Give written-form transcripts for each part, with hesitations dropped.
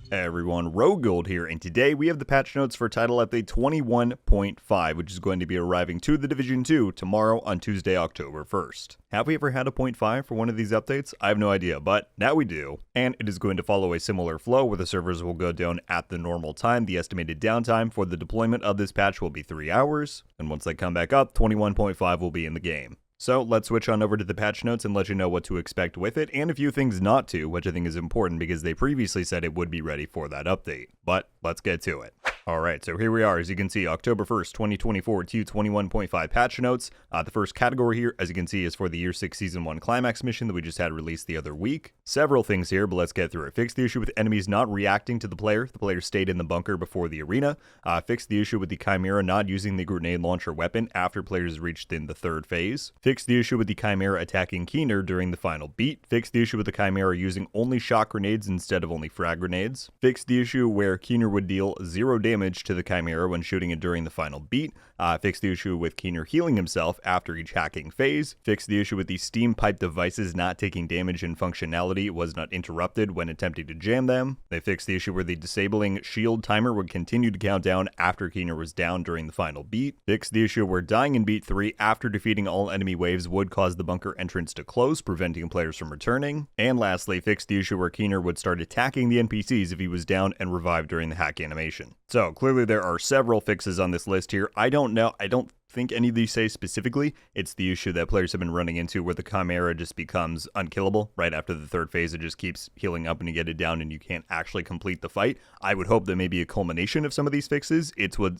Hey everyone, RogueGold here, and today we have the patch notes for Title Update 21.5, which is going to be arriving to the Division 2 tomorrow on Tuesday, October 1st. Have we ever had a 0.5 for one of these updates? I have no idea, but now we do. And it is going to follow a similar flow where the servers will go down at the normal time. The estimated downtime for the deployment of this patch will be 3 hours, and once they come back up, 21.5 will be in the game. So let's switch on over to the patch notes and let you know what to expect with it, and a few things not to, which I think is important because they previously said it would be ready for that update. But let's get to it. Alright, so here we are. As you can see, October 1st, 2024 to 21.5 patch notes. The first category here, as you can see, is for the Year 6 Season 1 Climax mission that we just had released the other week. Several things here, but let's get through it. Fix the issue with enemies not reacting to the player. The player stayed in the bunker before the arena. Fix the issue with the Chimera not using the grenade launcher weapon after players reached in the third phase. Fix the issue with the Chimera attacking Keener during the final beat. Fix the issue with the Chimera using only shock grenades instead of only frag grenades. Fix the issue where Keener would deal 0 damage to the Chimera when shooting it during the final beat. Fix the issue with Keener healing himself after each hacking phase. Fix the issue with the steam pipe devices not taking damage and functionality was not interrupted when attempting to jam them. They fixed the issue where the disabling shield timer would continue to count down after Keener was down during the final beat. Fix the issue where dying in beat 3 after defeating all enemy waves would cause the bunker entrance to close, preventing players from returning. And lastly, fix the issue where Keener would start attacking the NPCs if he was down and revived during the hack animation. So clearly there are several fixes on this list here. I don't think any of these say specifically. It's the issue that players have been running into where the Chimera just becomes unkillable right after the third phase. It just keeps healing up and you get it down and you can't actually complete the fight. I would hope that maybe a culmination of some of these fixes it's what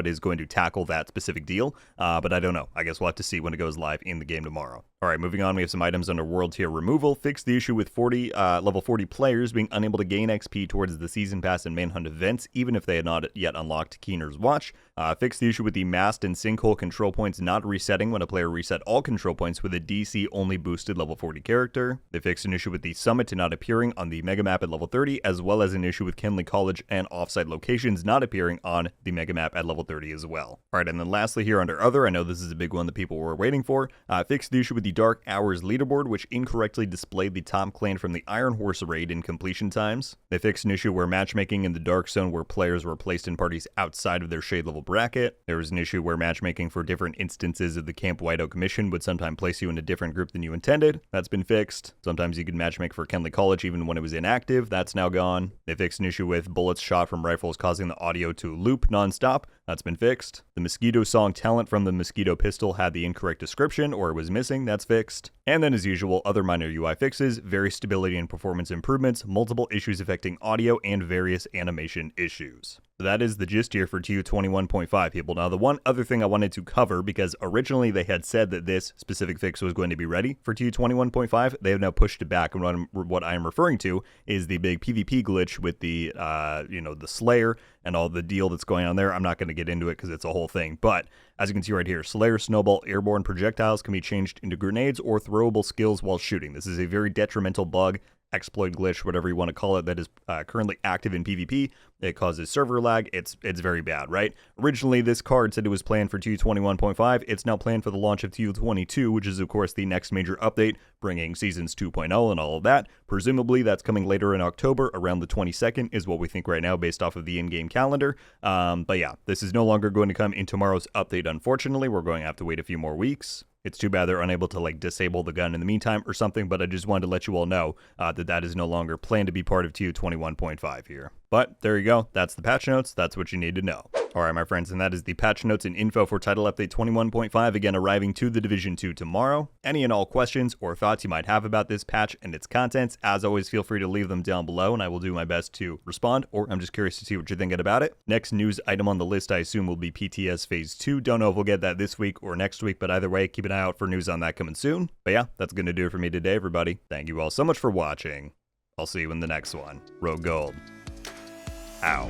is going to tackle that specific deal, but I don't know. I guess we'll have to see when it goes live in the game tomorrow. Alright, moving on, we have some items under World Tier Removal. Fix the issue with level 40 players being unable to gain XP towards the Season Pass and Manhunt events, even if they had not yet unlocked Keener's Watch. Fix the issue with the Mast and Sinkhole control points not resetting when a player reset all control points with a DC only boosted level 40 character. They fixed an issue with the Summit not appearing on the Mega Map at level 30, as well as an issue with Kenley College and offsite locations not appearing on the Mega Map at level 30 as well. Alright, and then lastly here under Other, I know this is a big one that people were waiting for. Fix the issue with the Dark Hours leaderboard, which incorrectly displayed the top clan from the Iron Horse raid in completion times. They fixed an issue where matchmaking in the Dark Zone where players were placed in parties outside of their shade level bracket. There was an issue where matchmaking for different instances of the Camp White Oak mission would sometimes place you in a different group than you intended. That's been fixed. Sometimes you could matchmake for Kenley College even when it was inactive. That's now gone. They fixed an issue with bullets shot from rifles causing the audio to loop non-stop. That's been fixed. The Mosquito song talent from the Mosquito pistol had the incorrect description or it was missing. That's fixed. And then as usual, other minor UI fixes, various stability and performance improvements, multiple issues affecting audio, and various animation issues. So that is the gist here for TU 21.5, people. Now, the one other thing I wanted to cover, because originally they had said that this specific fix was going to be ready for TU 21.5, they have now pushed it back, and what I am referring to is the big PvP glitch with the, the Slayer and all the deal that's going on there. I'm not going to get into it because it's a whole thing, but as you can see right here, Slayer Snowball airborne projectiles can be changed into grenades or throwable skills while shooting. This is a very detrimental bug, exploit, glitch, whatever you want to call it, that is currently active in PvP. It causes server lag. It's very bad, right? Originally, this card said it was planned for TU 21.5. It's now planned for the launch of TU 22, which is, of course, the next major update, bringing Seasons 2.0 and all of that. Presumably, that's coming later in October, around the 22nd, is what we think right now, based off of the in-game calendar. But yeah, this is no longer going to come in tomorrow's update, unfortunately. We're going to have to wait a few more weeks. It's too bad they're unable to disable the gun in the meantime or something, but I just wanted to let you all know that is no longer planned to be part of TU 21.5 here. But there you go. That's the patch notes. That's what you need to know. Alright, my friends, and that is the patch notes and info for Title Update 21.5, again arriving to the Division 2 tomorrow. Any and all questions or thoughts you might have about this patch and its contents, as always, feel free to leave them down below, and I will do my best to respond, or I'm just curious to see what you're thinking about it. Next news item on the list, I assume, will be PTS Phase 2. Don't know if we'll get that this week or next week, but either way, keep an eye out for news on that coming soon. But yeah, that's going to do it for me today, everybody. Thank you all so much for watching. I'll see you in the next one. RogueGold. Ow.